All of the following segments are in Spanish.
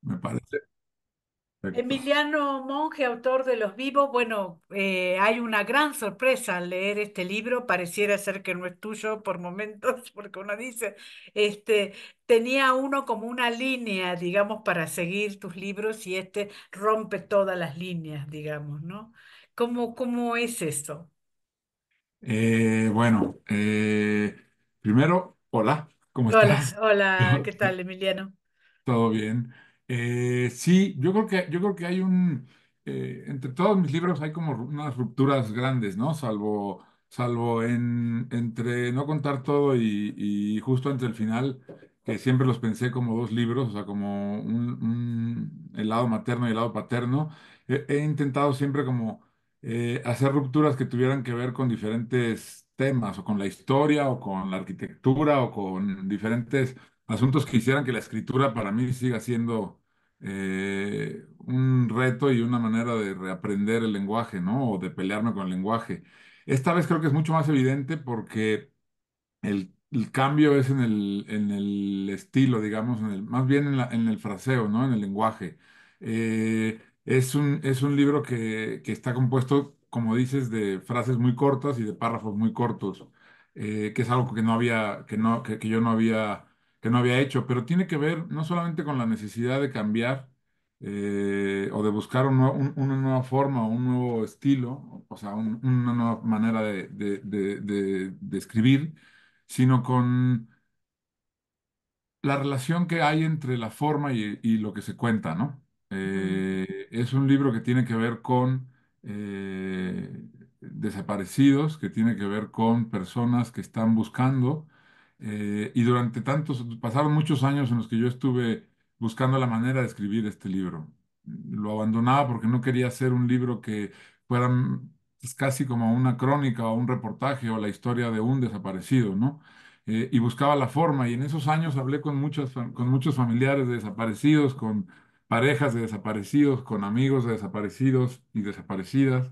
Me parece perfecto. Emiliano Monge, autor de Los Vivos, bueno, hay una gran sorpresa al leer este libro, pareciera ser que no es tuyo por momentos, porque uno dice, este, tenía uno como una línea, digamos, para seguir tus libros y este rompe todas las líneas, digamos, ¿no? ¿Cómo es eso? Bueno, primero, hola, ¿cómo Hola, estás? hola, ¿qué tal, Emiliano? Todo bien. Sí, yo creo que hay entre todos mis libros hay como unas rupturas grandes, ¿no? Salvo entre no contar todo y justo entre el final, que siempre los pensé como dos libros, o sea, como el lado materno y el lado paterno. He intentado siempre como hacer rupturas que tuvieran que ver con diferentes temas, o con la historia, o con la arquitectura, o con diferentes asuntos que hicieran que la escritura para mí siga siendo un reto y una manera de reaprender el lenguaje, ¿no? O de pelearme con el lenguaje. Esta vez creo que es mucho más evidente porque el cambio es en el estilo, digamos, más bien en el fraseo, ¿no? En el lenguaje. Es un libro que está compuesto, como dices, de frases muy cortas y de párrafos muy cortos, que es algo que no había, que yo no había hecho, pero tiene que ver no solamente con la necesidad de cambiar o de buscar una nueva forma o un nuevo estilo, o sea, una nueva manera de escribir, sino con la relación que hay entre la forma y lo que se cuenta, ¿no? Mm, Es un libro que tiene que ver con desaparecidos, que tiene que ver con personas que están buscando, y pasaron muchos años en los que yo estuve buscando la manera de escribir este libro. Lo abandonaba porque no quería hacer un libro que fuera pues, casi como una crónica o un reportaje o la historia de un desaparecido, ¿no? Y buscaba la forma. Y en esos años hablé con muchos familiares de desaparecidos, con parejas de desaparecidos, con amigos de desaparecidos y desaparecidas.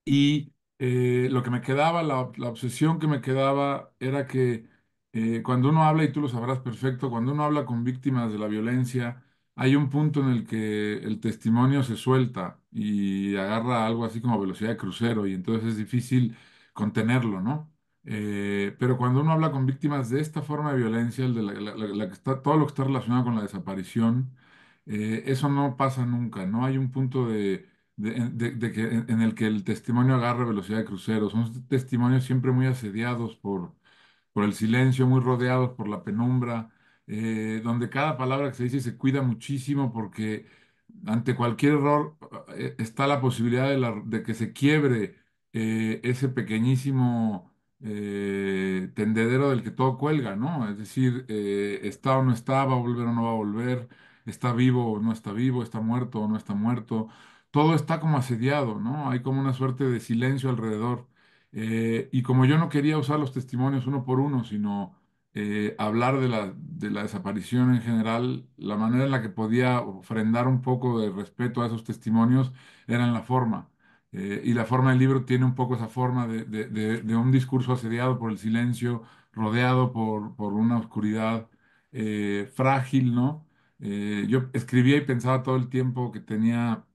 Y lo que me quedaba, la obsesión que me quedaba era que cuando uno habla, y tú lo sabrás perfecto, cuando uno habla con víctimas de la violencia, hay un punto en el que el testimonio se suelta y agarra algo así como velocidad de crucero y entonces es difícil contenerlo, ¿no? Pero cuando uno habla con víctimas de esta forma de violencia, el de la que está, todo lo que está relacionado con la desaparición, eso no pasa nunca, no hay un punto de que, en el que el testimonio agarra velocidad de crucero. Son testimonios siempre muy asediados por el silencio, muy rodeados por la penumbra, donde cada palabra que se dice se cuida muchísimo porque ante cualquier error está la posibilidad de que se quiebre ese pequeñísimo tendedero del que todo cuelga, ¿no? Es decir, está o no está, va a volver o no va a volver, está vivo o no está vivo, está muerto o no está muerto. Todo está como asediado, ¿no? Hay como una suerte de silencio alrededor. Y como yo no quería usar los testimonios uno por uno, sino hablar de la desaparición en general, la manera en la que podía ofrendar un poco de respeto a esos testimonios era en la forma. Y la forma del libro tiene un poco esa forma de un discurso asediado por el silencio, rodeado por una oscuridad frágil, ¿no? Yo escribía y pensaba todo el tiempo que tenía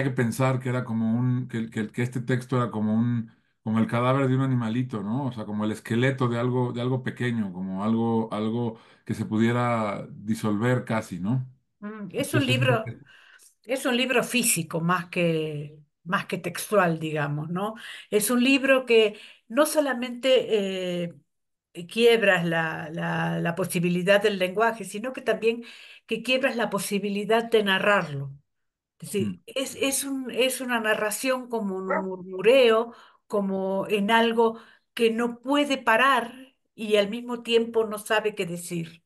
que pensar que era como que este texto era como el cadáver de un animalito, ¿no? O sea, como el esqueleto de algo pequeño, como algo que se pudiera disolver casi, ¿no? Es un Entonces, libro. Es un libro físico más que textual, digamos, ¿no? Es un libro que no solamente quiebras la posibilidad del lenguaje, sino que también que quiebras la posibilidad de narrarlo. Es mm, decir, es una narración como un murmureo, como en algo que no puede parar y al mismo tiempo no sabe qué decir.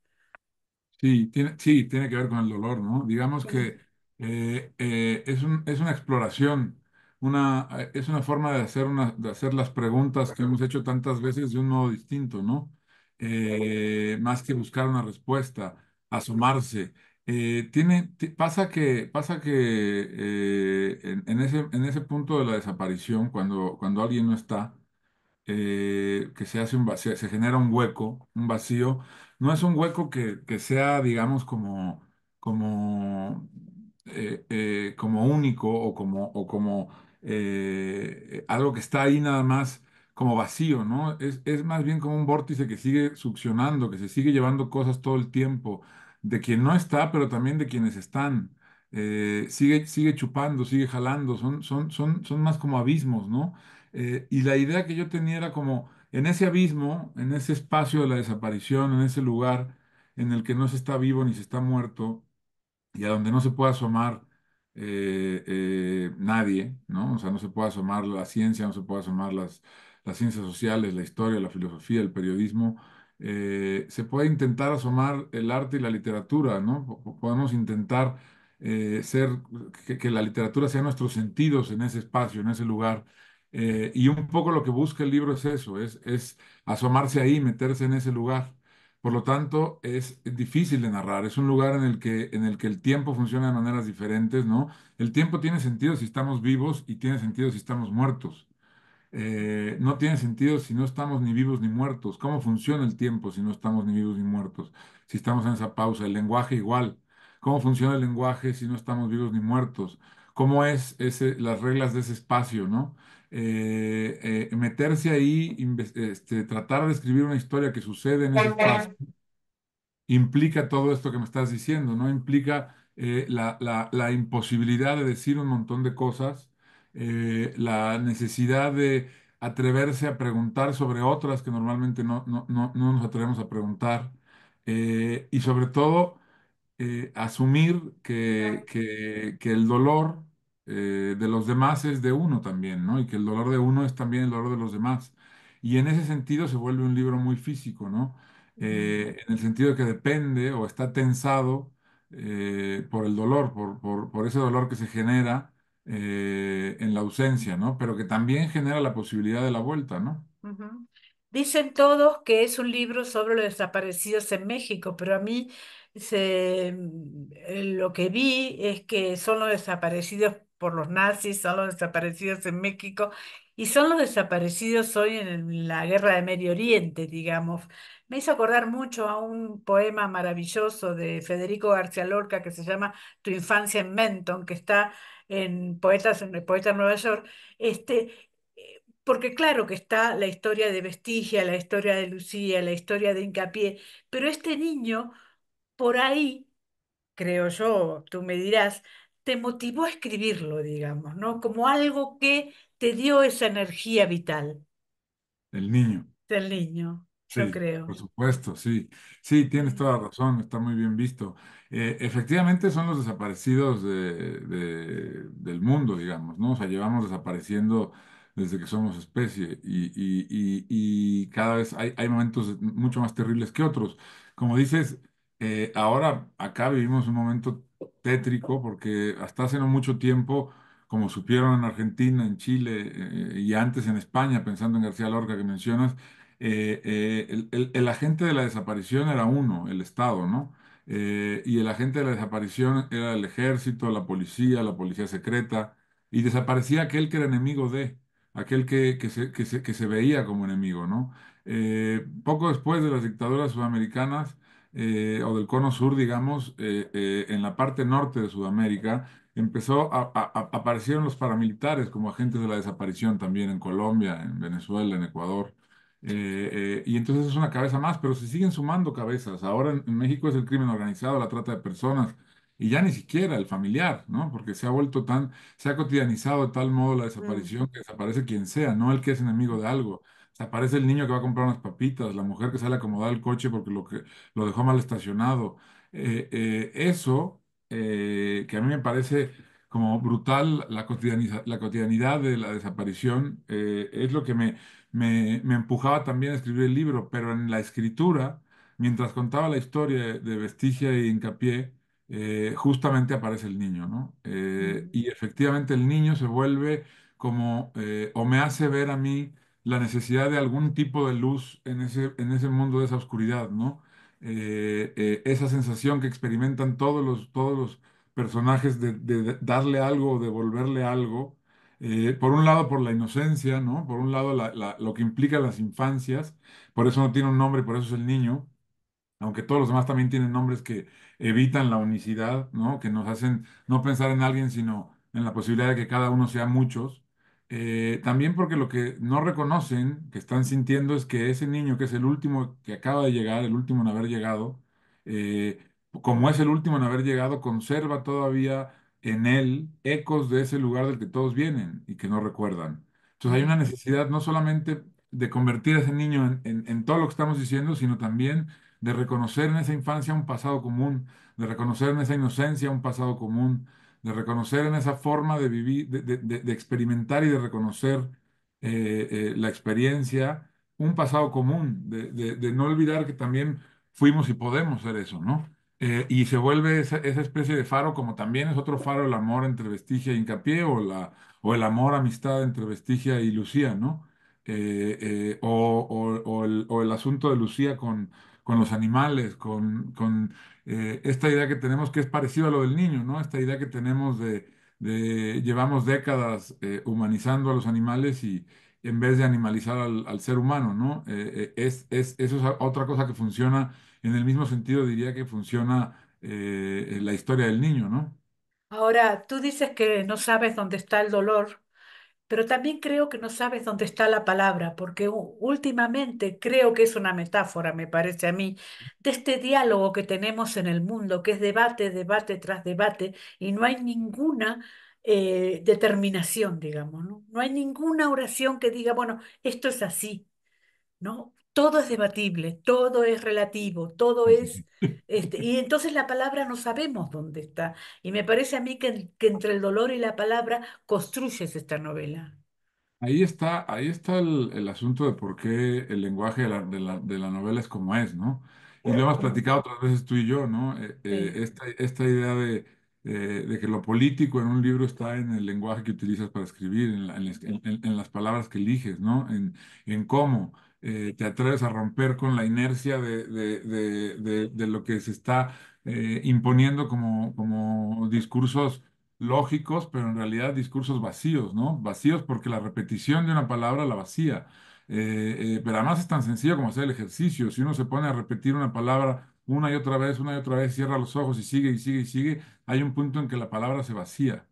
sí, tiene que ver con el dolor, ¿no? Digamos que es una exploración, es una forma de hacer las preguntas que hemos hecho tantas veces de un modo distinto, ¿no? Más que buscar una respuesta, asomarse. Pasa que en ese punto de la desaparición, cuando alguien no está, que se genera un hueco, un vacío. no es un hueco que sea, digamos, como único o como algo que está ahí nada más como vacío, ¿no? Es más bien como un vórtice que sigue succionando, que se sigue llevando cosas todo el tiempo, de quien no está, pero también de quienes están. Sigue chupando, sigue jalando, son más como abismos, ¿no? Y la idea que yo tenía era como en ese abismo, en ese espacio de la desaparición, en ese lugar en el que no se está vivo ni se está muerto, y a donde no se puede asomar nadie, ¿no? O sea, no se puede asomar la ciencia, no se puede asomar las ciencias sociales, la historia, la filosofía, el periodismo. Se puede intentar asomar el arte y la literatura, ¿no? Podemos intentar ser, que la literatura sea nuestros sentidos en ese espacio, en ese lugar. Y un poco lo que busca el libro es eso, es asomarse ahí, meterse en ese lugar. Por lo tanto, es difícil de narrar. Es un lugar en el que el tiempo funciona de maneras diferentes, ¿no? El tiempo tiene sentido si estamos vivos y tiene sentido si estamos muertos. No tiene sentido si no estamos ni vivos ni muertos. ¿Cómo funciona el tiempo si no estamos ni vivos ni muertos? Si estamos en esa pausa. El lenguaje igual. ¿Cómo funciona el lenguaje si no estamos vivos ni muertos? ¿Cómo las reglas de ese espacio, ¿no? Meterse ahí, tratar de escribir una historia que sucede en ese espacio implica todo esto que me estás diciendo, ¿no? Implica la imposibilidad de decir un montón de cosas, la necesidad de atreverse a preguntar sobre otras que normalmente no nos atrevemos a preguntar, y sobre todo asumir que el dolor de los demás es de uno también, ¿no? Y que el dolor de uno es también el dolor de los demás. Y en ese sentido se vuelve un libro muy físico, ¿no? En el sentido de que depende o está tensado por el dolor, por ese dolor que se genera en la ausencia, ¿no? Pero que también genera la posibilidad de la vuelta, ¿no? Ujú. Dicen todos que es un libro sobre los desaparecidos en México, pero a mí lo que vi es que son los desaparecidos por los nazis, son los desaparecidos en México y son los desaparecidos hoy en la guerra de Medio Oriente, digamos. Me hizo acordar mucho a un poema maravilloso de Federico García Lorca que se llama Tu infancia en Menton, que está en el Poeta de Nueva York. Porque claro que está la historia de Vestigia, la historia de Lucía, la historia de Hincapié, pero este niño, por ahí, creo yo, tú me dirás, te motivó a escribirlo, digamos, ¿no? Como algo que te dio esa energía vital El niño. del niño, yo Sí, creo. por supuesto, sí. Sí, tienes Sí. toda la razón, está muy bien visto. Efectivamente son los desaparecidos del mundo, digamos, ¿no? O sea, llevamos desapareciendo desde que somos especie y cada vez hay momentos mucho más terribles que otros. Como dices, ahora acá vivimos un momento tétrico porque hasta hace no mucho tiempo, como supieron en Argentina, en Chile, y antes en España, pensando en García Lorca que mencionas, el agente de la desaparición era uno, el Estado, ¿no? Y el agente de la desaparición era el ejército, la policía secreta, y desaparecía aquel que era enemigo aquel que se veía como enemigo, ¿no? Poco después de las dictaduras sudamericanas, o del cono sur, digamos, en la parte norte de Sudamérica, aparecieron los paramilitares como agentes de la desaparición también en Colombia, en Venezuela, en Ecuador. Y entonces es una cabeza más, pero se siguen sumando cabezas. Ahora en México es el crimen organizado, la trata de personas, y ya ni siquiera el familiar, ¿no? Porque se ha cotidianizado de tal modo la Mm, desaparición que desaparece quien sea, no el que es enemigo de algo. Desaparece el niño que va a comprar unas papitas, la mujer que sale a acomodar el coche porque lo dejó mal estacionado. Eso, que a mí me parece como brutal, la cotidianidad de la desaparición, es lo que me empujaba también a escribir el libro, pero en la escritura, mientras contaba la historia de Vestigia y Hincapié, justamente aparece el niño, ¿no? mm, Y efectivamente el niño se vuelve o me hace ver a mí la necesidad de algún tipo de luz en ese mundo de esa oscuridad, ¿no? Esa sensación que experimentan todos los personajes de darle algo, devolverle algo, por un lado por la inocencia, ¿no? Por un lado lo que implica las infancias, por eso no tiene un nombre, por eso es el niño, aunque todos los demás también tienen nombres que evitan la unicidad, ¿no? Que nos hacen no pensar en alguien, sino en la posibilidad de que cada uno sea muchos. También porque lo que no reconocen, que están sintiendo, es que ese niño, que es el último que acaba de llegar, el último en haber llegado, eh, como es el último en haber llegado, conserva todavía en él ecos de ese lugar del que todos vienen y que no recuerdan. Entonces hay una Mm. necesidad no solamente de convertir a ese niño en todo lo que estamos diciendo, sino también de reconocer en esa infancia un pasado común, de reconocer en esa inocencia un pasado común, de reconocer en esa forma de vivir, de experimentar y de reconocer la experiencia un pasado común, de no olvidar que también fuimos y podemos ser eso, ¿no? Y se vuelve esa especie de faro, como también es otro faro el amor entre Vestigia y Hincapié, o el amor, amistad entre Vestigia y Lucía, ¿no? O el asunto de Lucía con los animales, con esta idea que tenemos que es parecido a lo del niño, ¿no? Esta idea que tenemos llevamos décadas humanizando a los animales y en vez de animalizar al ser humano, ¿no? Eso es otra cosa que funciona en el mismo sentido, diría que funciona la historia del niño, ¿no? Ahora, tú dices que no sabes dónde está el dolor. Pero también creo que no sabes dónde está la palabra, porque últimamente creo que es una metáfora, me parece a mí, de este diálogo que tenemos en el mundo, que es debate, debate tras debate, y no hay ninguna determinación, digamos, ¿no? No hay ninguna oración que diga, bueno, esto es así, ¿no? Todo es debatible, todo es relativo, todo es... y entonces la palabra no sabemos dónde está. Y me parece a mí que entre el dolor y la palabra construyes esta novela. Ahí está el asunto de por qué el lenguaje de la novela es como es, ¿no? Y lo hemos platicado otras veces tú y yo, ¿no? Sí. Esta idea de que lo político en un libro está en el lenguaje que utilizas para escribir, en las palabras que eliges, ¿no? En cómo te atreves a romper con la inercia de lo que se está imponiendo como discursos lógicos, pero en realidad discursos vacíos, ¿no? Vacíos porque la repetición de una palabra la vacía. Pero además es tan sencillo como hacer el ejercicio. Si uno se pone a repetir una palabra una y otra vez, cierra los ojos y sigue y sigue y sigue, hay un punto en que la palabra se vacía.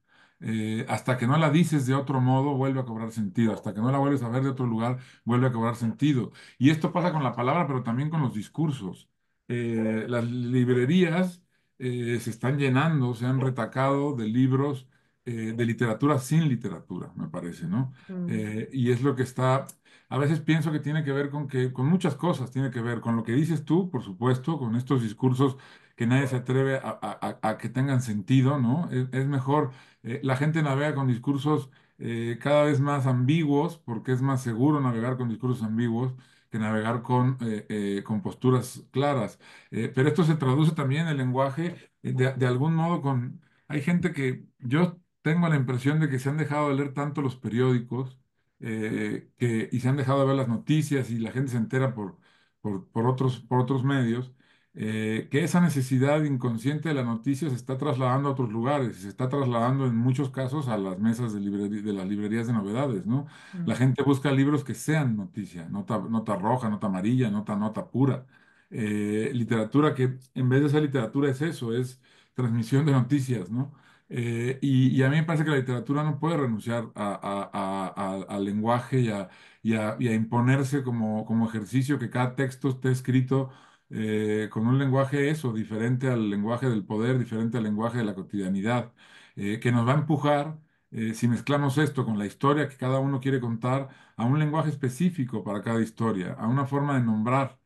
Hasta que no la dices de otro modo, vuelve a cobrar sentido. Hasta que no la vuelves a ver de otro lugar, vuelve a cobrar sentido. Y esto pasa con la palabra, pero también con los discursos. Las librerías se están llenando, se han retacado de libros de literatura sin literatura, me parece, ¿no? Mm. Y es lo que está, a veces pienso que tiene que ver con muchas cosas, tiene que ver con lo que dices tú, por supuesto, con estos discursos que nadie se atreve a que tengan sentido, ¿no? Es mejor, la gente navega con discursos cada vez más ambiguos, porque es más seguro navegar con discursos ambiguos que navegar con posturas claras. Pero esto se traduce también en el lenguaje de algún modo con... Hay gente que yo tengo la impresión de que se han dejado de leer tanto los periódicos y se han dejado de ver las noticias y la gente se entera por otros medios, que esa necesidad inconsciente de la noticia se está trasladando a otros lugares, y se está trasladando en muchos casos a las mesas de las librerías de novedades, ¿no? La Mm. gente busca libros que sean noticia, nota roja, nota amarilla, nota pura. Literatura que en vez de ser literatura es eso, es transmisión de noticias, ¿no? Y a mí me parece que la literatura no puede renunciar al lenguaje y a imponerse como ejercicio, que cada texto esté escrito con un lenguaje eso, diferente al lenguaje del poder, diferente al lenguaje de la cotidianidad, que nos va a empujar, si mezclamos esto con la historia que cada uno quiere contar, a un lenguaje específico para cada historia, a una forma de nombrar,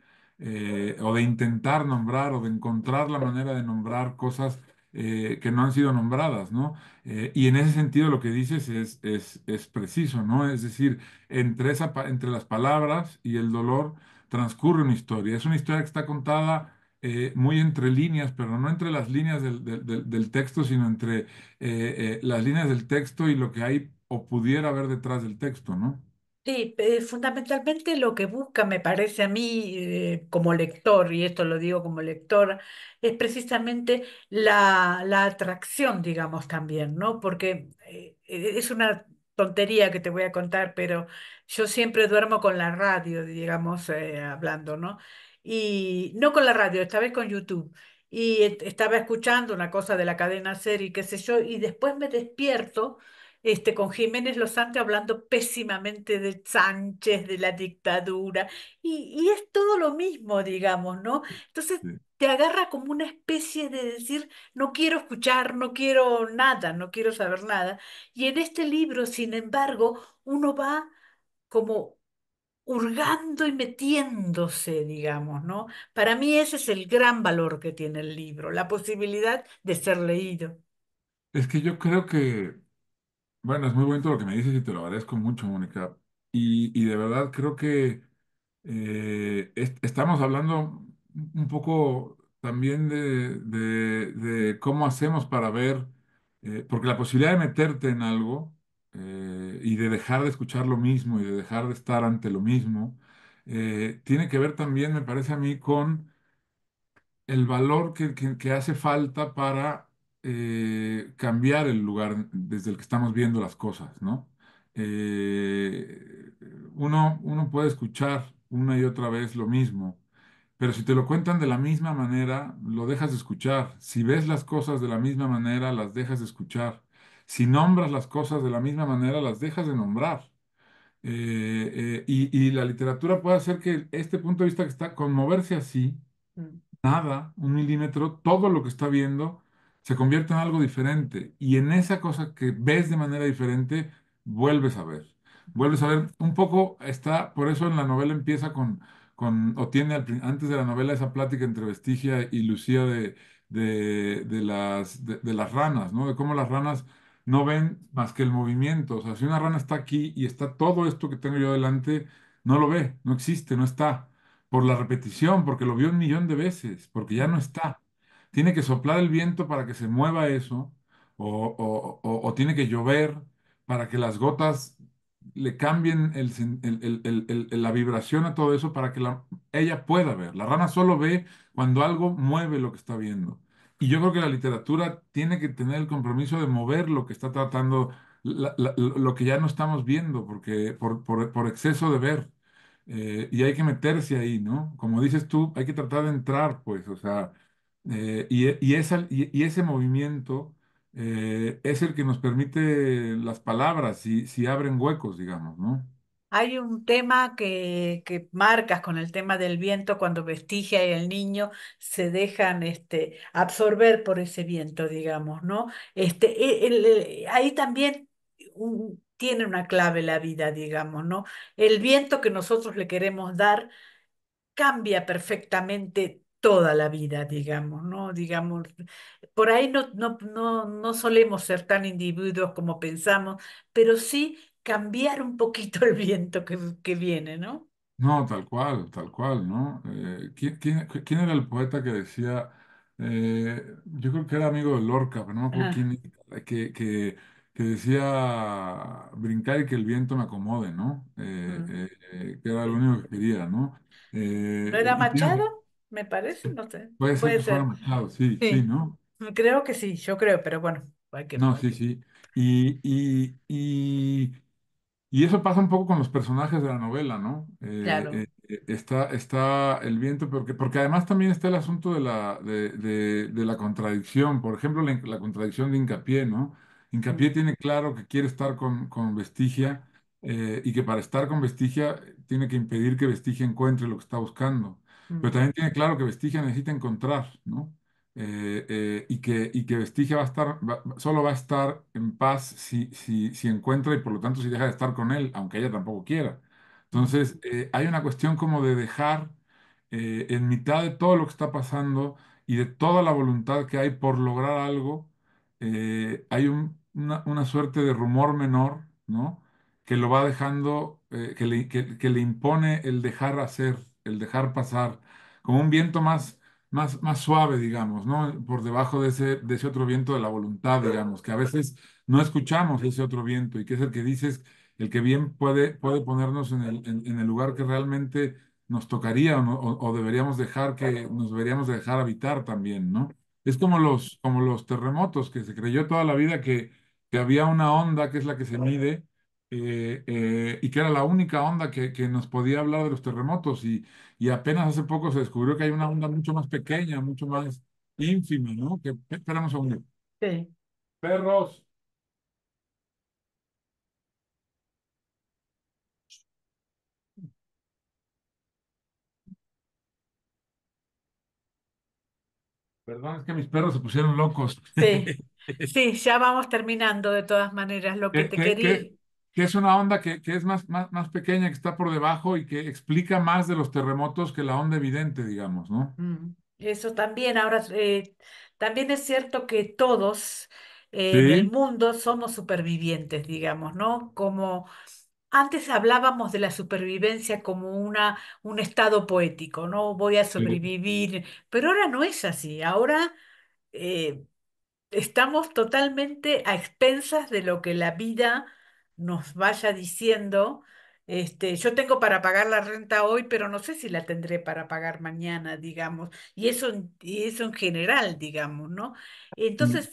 o de intentar nombrar, o de encontrar la manera de nombrar cosas que no han sido nombradas, ¿no? Y en ese sentido lo que dices es preciso, ¿no? Es decir, entre las palabras y el dolor transcurre una historia. Es una historia que está contada muy entre líneas, pero no entre las líneas del texto, sino entre las líneas del texto y lo que hay o pudiera haber detrás del texto, ¿no? Sí, fundamentalmente lo que busca, me parece a mí, como lector, y esto lo digo como lector, es precisamente la atracción, digamos, también, ¿no? Porque es una tontería que te voy a contar, pero yo siempre duermo con la radio, digamos, hablando, ¿no? y no con la radio, esta vez con YouTube. Y estaba escuchando una cosa de la cadena SER y qué sé yo, y después me despierto con Jiménez Lozante hablando pésimamente de Sánchez, de la dictadura, y es todo lo mismo, digamos, ¿no? Entonces Sí. te agarra como una especie de decir, no quiero escuchar, no quiero nada, no quiero saber nada. Y en este libro, sin embargo, uno va como hurgando y metiéndose, digamos, ¿no? Para mí ese es el gran valor que tiene el libro, la posibilidad de ser leído. Es que yo creo que, bueno, es muy bonito lo que me dices y te lo agradezco mucho, Mónica. Y de verdad creo que estamos hablando un poco también de cómo hacemos para ver, porque la posibilidad de meterte en algo y de dejar de escuchar lo mismo y de dejar de estar ante lo mismo, tiene que ver también, me parece a mí, con el valor que hace falta para cambiar el lugar desde el que estamos viendo las cosas, ¿no? Eh, uno puede escuchar una y otra vez lo mismo, pero si te lo cuentan de la misma manera, lo dejas de escuchar. Si ves las cosas de la misma manera, las dejas de escuchar. Si nombras las cosas de la misma manera, las dejas de nombrar. Y la literatura puede hacer que este punto de vista que está, conmoverse así, Mm, nada, un milímetro, todo lo que está viendo se convierte en algo diferente. Y en esa cosa que ves de manera diferente, vuelves a ver. Vuelves a ver, un poco está, por eso en la novela empieza o tiene antes de la novela esa plática entre Vestigia y Lucía de las ranas, ¿no? De cómo las ranas no ven más que el movimiento. O sea, si una rana está aquí y está todo esto que tengo yo delante, no lo ve, no existe, no está por la repetición, porque lo vio un millón de veces, porque ya no mm, está. Tiene que soplar el viento para que se mueva eso, o tiene que llover para que las gotas le cambien la vibración a todo eso para que ella pueda ver. La rana solo ve cuando algo mueve lo que está viendo. Y yo creo que la literatura tiene que tener el compromiso de mover lo que está tratando, lo que ya no estamos viendo, porque por exceso de ver. Y hay que meterse ahí, ¿no? Como dices tú, hay que tratar de entrar, pues, o sea, y ese movimiento es el que nos permite las palabras, si abren huecos, digamos, ¿no? Hay un tema que marcas con el tema del viento cuando Vestigia y el niño se dejan absorber por ese viento, digamos, ¿no? Ahí también tiene una clave la vida, digamos, ¿no? El viento que nosotros le queremos dar cambia perfectamente toda la vida, digamos, ¿no? Digamos, por ahí no solemos ser tan individuos como pensamos, pero sí cambiar un poquito el viento que viene, ¿no? No, tal cual, ¿no? ¿Quién era el poeta que decía, yo creo que era amigo de Lorca, pero no me acuerdo Ajá. quién, que decía brincar y que el viento me acomode, ¿no? Mm. Que era lo Sí. único que quería, ¿no? ¿No era Y Machado? Me parece, no sé. puede ser Puede que fuera ser. Machado, sí, sí, Sí, ¿no? creo que sí, yo creo, pero bueno, hay que... No, sí, sí. Y, y, y, y eso pasa un poco con los personajes de la novela, ¿no? Claro. Está el viento, porque además también está el asunto de la contradicción. Por ejemplo, la contradicción de Hincapié, ¿no? Mm, Hincapié tiene claro que quiere estar con Vestigia y que para estar con Vestigia tiene que impedir que Vestigia encuentre lo que está buscando. Pero mm, también tiene claro que Vestigia necesita encontrar, ¿no? Y que Vestigia solo va a estar en paz si encuentra y por lo tanto si deja de estar con él, aunque ella tampoco quiera. mm, Entonces, hay una cuestión como de dejar en mitad de todo lo que está pasando y de toda la voluntad que hay por lograr algo, hay una suerte de rumor menor, ¿no? Que lo va dejando, que le impone el dejar hacer, el dejar pasar, como un viento más suave, digamos, ¿no? Por debajo de ese otro viento de la voluntad, digamos, que a veces no escuchamos ese otro viento y que es el que dices, el que bien puede ponernos en el lugar que realmente nos tocaría o deberíamos dejar nos deberíamos dejar habitar también, ¿no? Es como los terremotos, que se creyó toda la vida que había una onda que es la que se mide, y que era la única onda que nos podía hablar de los terremotos y apenas hace poco se descubrió que hay una onda mucho más pequeña, mucho más ínfima, ¿no? Esperamos a un Sí. perros. Perdón, es que mis perros se pusieron locos. Sí, sí, ya vamos terminando de todas maneras. Lo que que, te que- quería, que- que es una onda que es más pequeña, que está por debajo y que explica más de los terremotos que la onda evidente, digamos, ¿no? Eso también, ahora también es cierto que todos en el Sí, mundo somos supervivientes, digamos, ¿no? Como antes hablábamos de la supervivencia como un estado poético, ¿no? Voy a sí. sobrevivir, pero ahora no es así, ahora eh, estamos totalmente a expensas de lo que la vida nos vaya diciendo. Yo tengo para pagar la renta hoy, pero no sé si la tendré para pagar mañana, digamos, y eso en general, digamos, ¿no? Mm. Entonces,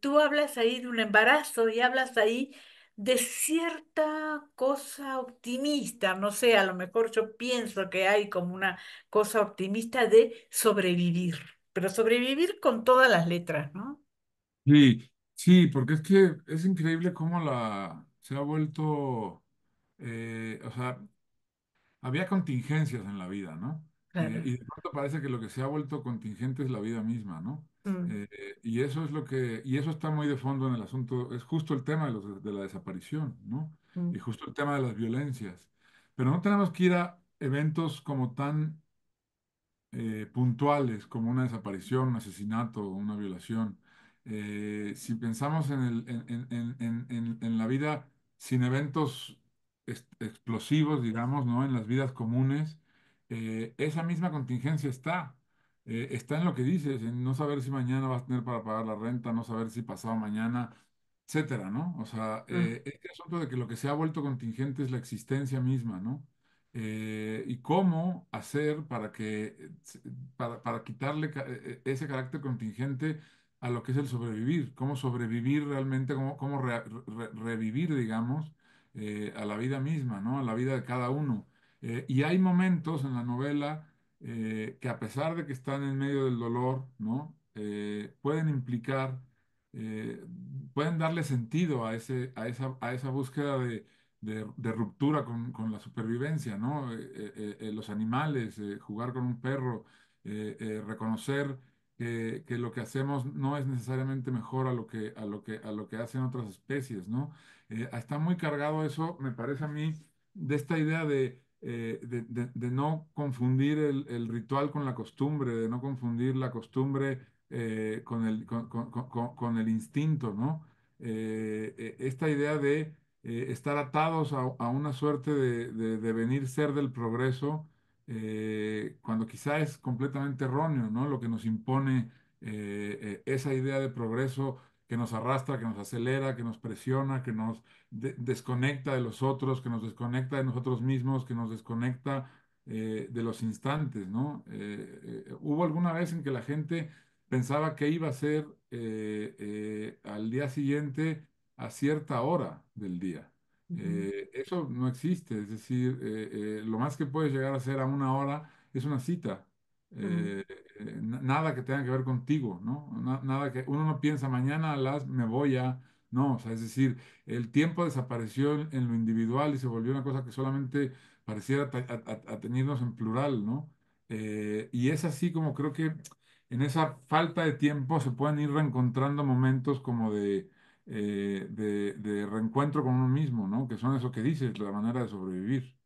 tú hablas ahí de un embarazo y hablas ahí de cierta cosa optimista, no sé, a lo mejor yo pienso que hay como una cosa optimista de sobrevivir, pero sobrevivir con todas las letras, ¿no? Sí, sí, porque es que es increíble cómo se ha vuelto, o sea, había contingencias en la vida, ¿no? Claro. Y de pronto parece que lo que se ha vuelto contingente es la vida misma, ¿no? Mm, Y eso es y eso está muy de fondo en el asunto, es justo el tema de la desaparición, ¿no? mm, Y justo el tema de las violencias. Pero no tenemos que ir a eventos como tan puntuales como una desaparición, un asesinato, una violación. Si pensamos en la vida sin eventos explosivos, digamos, ¿no? En las vidas comunes, esa misma contingencia está en lo que dices, en no saber si mañana vas a tener para pagar la renta, no saber si pasado mañana, etcétera, ¿no? O sea, mm, este asunto de que lo que se ha vuelto contingente es la existencia misma, ¿no? Y cómo hacer para quitarle ese carácter contingente a lo que es el sobrevivir, cómo sobrevivir realmente, cómo revivir, digamos, a la vida misma, ¿no? A la vida de cada uno. Y hay momentos en la novela que a pesar de que están en medio del dolor, ¿no? Pueden implicar, eh, pueden darle sentido a esa búsqueda de ruptura con la supervivencia, ¿no? Los animales, jugar con un perro, reconocer que lo que hacemos no es necesariamente mejor a lo que hacen otras especies, ¿no? Está muy cargado eso, me parece a mí, de esta idea de no confundir el ritual con la costumbre, de no confundir la costumbre con el instinto, ¿no? Esta idea de estar atados a una suerte de devenir ser del progreso, cuando quizá es completamente erróneo, ¿no? Lo que nos impone esa idea de progreso que nos arrastra, que nos acelera, que nos presiona, que nos desconecta de los otros, que nos desconecta de nosotros mismos, que nos desconecta de los instantes, ¿no? Hubo alguna vez en que la gente pensaba que iba a ser al día siguiente a cierta hora del día. ujú, Eso no existe, es decir, lo más que puedes llegar a hacer a una hora es una cita. mm, Nada que tenga que ver contigo, ¿no? Nada que uno no piensa mañana me voy a, no, o sea, es decir, el tiempo desapareció en lo individual y se volvió una cosa que solamente pareciera tenernos en plural, ¿no? Y es así como creo que en esa falta de tiempo se pueden ir reencontrando momentos como de reencuentro con uno mismo, ¿no? Que son eso que dices, la manera de sobrevivir.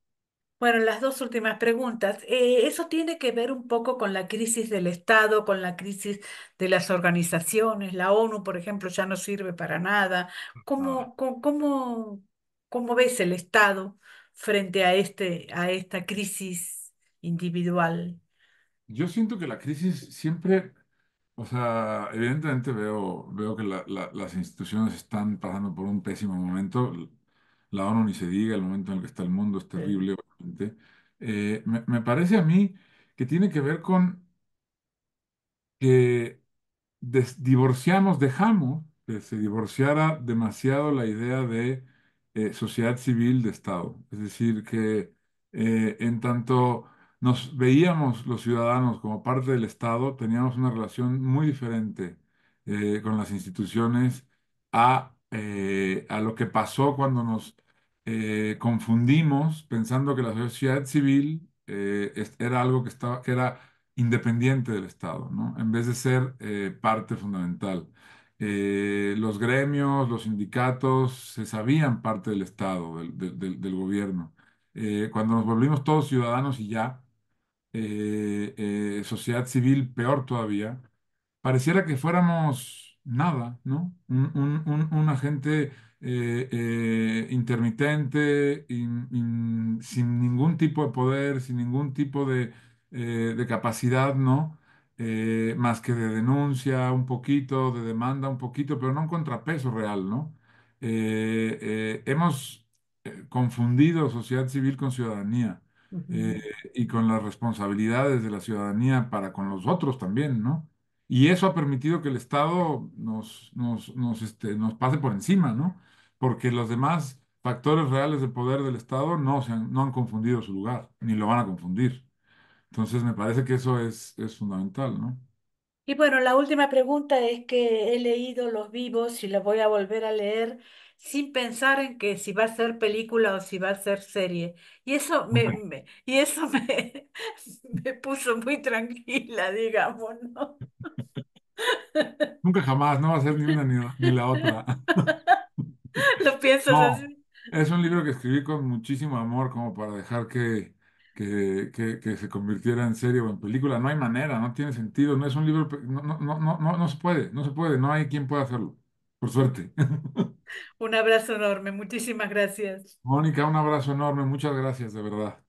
Bueno, las dos últimas preguntas. ¿Eso tiene que ver un poco con la crisis del Estado, con la crisis de las organizaciones? La ONU, por ejemplo, ya no sirve para nada. Nada. ¿Cómo ves el Estado frente a a esta crisis individual? Yo siento que la crisis siempre, o sea, evidentemente veo que las instituciones están pasando por un pésimo momento. La ONU ni se diga, el momento en el que está el mundo es Sí. terrible, obviamente. Me parece a mí que tiene que ver con que dejamos que se divorciara demasiado la idea de sociedad civil de Estado. Es decir, que en tanto nos veíamos los ciudadanos como parte del Estado, teníamos una relación muy diferente con las instituciones a lo que pasó cuando nos confundimos pensando que la sociedad civil era algo que era independiente del Estado, ¿no? En vez de ser parte fundamental. Los gremios, los sindicatos se sabían parte del Estado, del gobierno. Cuando nos volvimos todos ciudadanos y ya, sociedad civil peor todavía, pareciera que fuéramos nada, ¿no? Un agente intermitente, sin ningún tipo de poder, sin ningún tipo de capacidad, ¿no? Más que de denuncia un poquito, de demanda un poquito, pero no un contrapeso real, ¿no? Hemos confundido sociedad civil con ciudadanía eh, Ujú. y con las responsabilidades de la ciudadanía para con los otros también, ¿no? Y eso ha permitido que el Estado nos pase por encima, ¿no? Porque los demás factores reales de poder del Estado no han confundido su lugar, ni lo van a confundir. Entonces, me parece que eso es fundamental, ¿no? Y bueno, la última pregunta es que he leído Los Vivos y la voy a volver a leer sin pensar en que si va a ser película o si va a ser serie. Y eso Nunca, me puso muy tranquila, digamos, ¿no? nunca jamás, no va a ser ni una ni la otra. ¿Lo piensas No, así? es un libro que escribí con muchísimo amor como para dejar que se convirtiera en serie o en película. No hay manera, no tiene sentido. No es un libro, no se puede, no se puede, no hay quien pueda hacerlo, por suerte. Un abrazo enorme, muchísimas gracias. Mónica, un abrazo enorme, muchas gracias, de verdad.